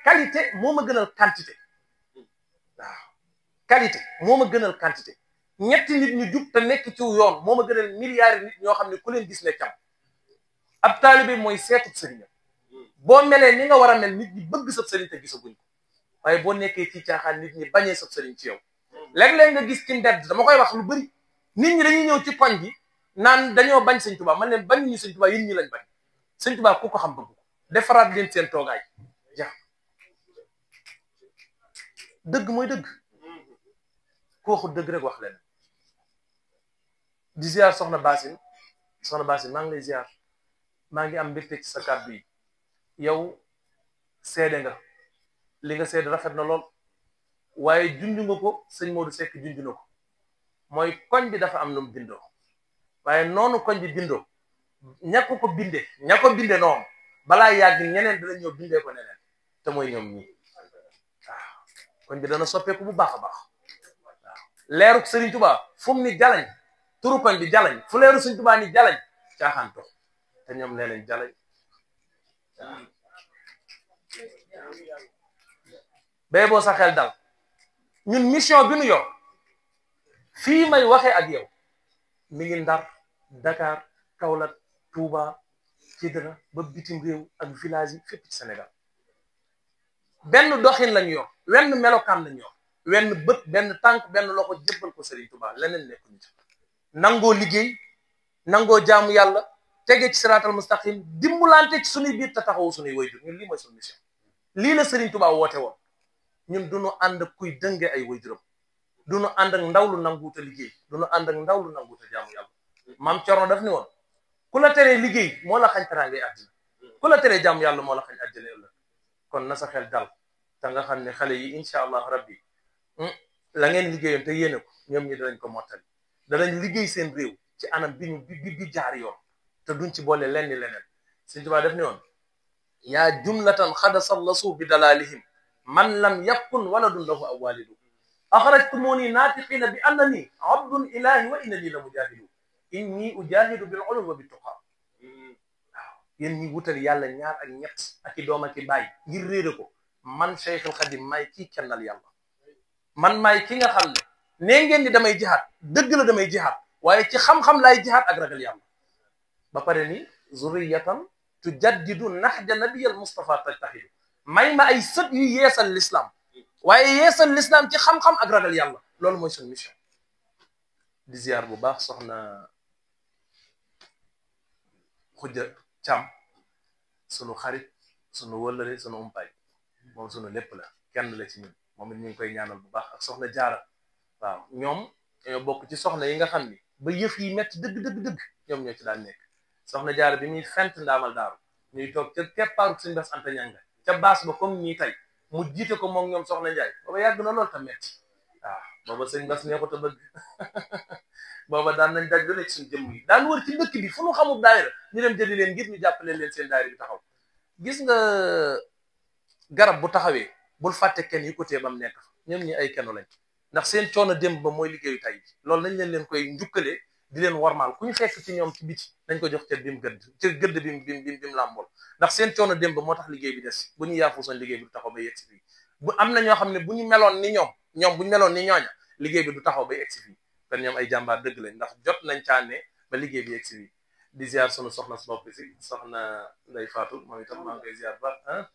qualité moo ma gënal quantité waaw qualité moo ma gënal quantité ñetti nit ñu jub te nekk ci yoon moo ma gënal milliards nit ñoo xam ne ku leen gis ne cam ab taalibe mooy seetub sëriñam boo melee ni nga war a mel nit ñi bëgg sab sëriñ te gisaguñ ko waaye boo nekkee ci caaxaan nit ñi bañee sab sëriñ ci yow léeg-léeg nga gis ci mbedd dama koy wax lu bëri nit ñi dañuy ñëw ci koñ bi naan dañoo bañ sëñ Tuubaa man leen bañ ñu sëñ Tuubaa yéen ñi lañ bañ sëñ Tuubaa ku ko xam bëgg ko defaraat leen seen toogaay ja dëgg mooy dëgg ku waxul dëgg rek wax leen di ziar soxna Basine maa ngi lay ziar maa ngi am mbégte ci sa kàddu yi yow seede nga li nga seede rafet na lool waaye junj nga ko sëñ Modou Seck junj na ko mooy koñ bi dafa am nu mu bindoo waaye noonu koñ bi bindoo ña ko binde noonu balaa yàgg ñeneen dina ñëw bindee ko neneen te mooy ñoom ñii waaw koñ bi dana soppeeku bu baax a baax waaw leeruk Sëriñ Tuubaa fu mu ni jalañ turu koñ bi jalañ fu leeru Sëriñ Tuubaa ni jalañ caaxaan tox te ñoom nee nañ jalañ waaw bay boo sa xel dal ñun mission bi nu yor fii may waxee ak yow mi ngi Ndar Dakar Kaolack Touba Kidira ba bitim réew ak village yi fépp ci Sénégal benn doxin lañu yor wenn melokaan lañu yor wenn bët benn tànk benn loxo jëbbal ko Serigne Touba leneen nekkuñu ci nangoo liggéey nangoo jaamu yàlla tege ci siraatal mustaqim dimbulante ci suñuy biir te taxawu suñuy wayjur ñun lii mooy suñu mission lii la Serigne Touba woote woon ñun duñu ànd kuy dënge ay wayjuram duñu ànd ak ndaw lu nanguuta liggéey duñu ànd ak ndaw lu nanguuta jaamu yàlla maam Cerno daf ni woon ku la teree liggéey moo la xañ teraangay àddina ku la teree jaamu yàlla moo la xañ àddina ëllëg kon na sa xel dal te nga xam ne xale yi incha allah rabbi la ngeen liggéeyoon te yéene ko ñoom ñi danañ ko mottali danañ liggéey seen réew ci anam bi jaar yoon te duñ ci boole lenni leneen Sëñ Tuubaa def ni woon yaa jumlatan xadasallasu bi dalalihim man lam yakun waladun lahu aw walidu axrajtumuni naatiqina bi annani abdun ilahi wa innani la mujahidu inni ujahidu bil ulum wa bi tuqa waaw yéen ñi wutal yàlla ñaar ak ñett ak i doom ak i baay ngir réere ko man Cheikhul Khadim maay kii kennal yàlla man maay ki nga xam ne nee ngeen ni damay jihaad dëgg la damay jihaad waaye ci xam-xam laay jihaad ak ragal yàlla ba pare ni zurriyatan tujaddidu nahja nabiyal Mustafa tajtahidu may ma ay sët yu yeesal l'islam waaye yeesal l'islam ci xam-xam ak ragal yàlla loolu mooy suñu mission di ziar bu baax soxna Xujja Cam sunu xarit sunu wëllëre sunu umpaay moom sunu lépp la kenn la ci ñun moom it ñu ngi koy ñaanal bu baax ak soxna Jaara waaw ñoom ñoo bokk ci soxna yi nga xam ni ba yëf yi metti dëgg ñoom ñoo ci daan nekk soxna Jaara bi muy fent ndaamal daaru ñuy toog ca keppaaru Sëñ Bass Anta Ñanga ca baas ba comme ñii tey mu jiite ko moom ñoom soxna Njaay booba yàgg na lool ta metti waaw booba Sëñ Bass neexut a bëgg booba daan nañ daj lu nekk suñu jëmm yi daan wër ci dëkk bi fu nu xamul daayira ñu dem jëli leen ngir ñu jàppale leen seen daayira bi taxaw gis nga garab bu taxawee bul fàtte kenn yi ko tee bam nekk fa ñoom ñi ay kenn lañ ndax seen coono démb ba mooy liggéeyu tay bi loolu nañ leen koy njukkalee di leen warmaal ku ñu fekk ci ñoom ci biti nañ ko jox cër bi mu gëdd bi mu làmbool ndax seen coono démb ba moo tax liggéey bi des bu ñu yaafu soon liggéey bi du taxaw ba yegg si fii bu am na ñoo xam ne bu ñu meloon ni ñoom bu ñu meloon ni ñooña liggéey bi du taxaw ba yegg si fii kon ñoom ay jàmbaar dëgg lañ ndax jot nañ caane ba liggéey bi yegg si fii di ziar sunu soxna su bopp si soxna Ndey Faatu moom itam maa ngi koy ziar baax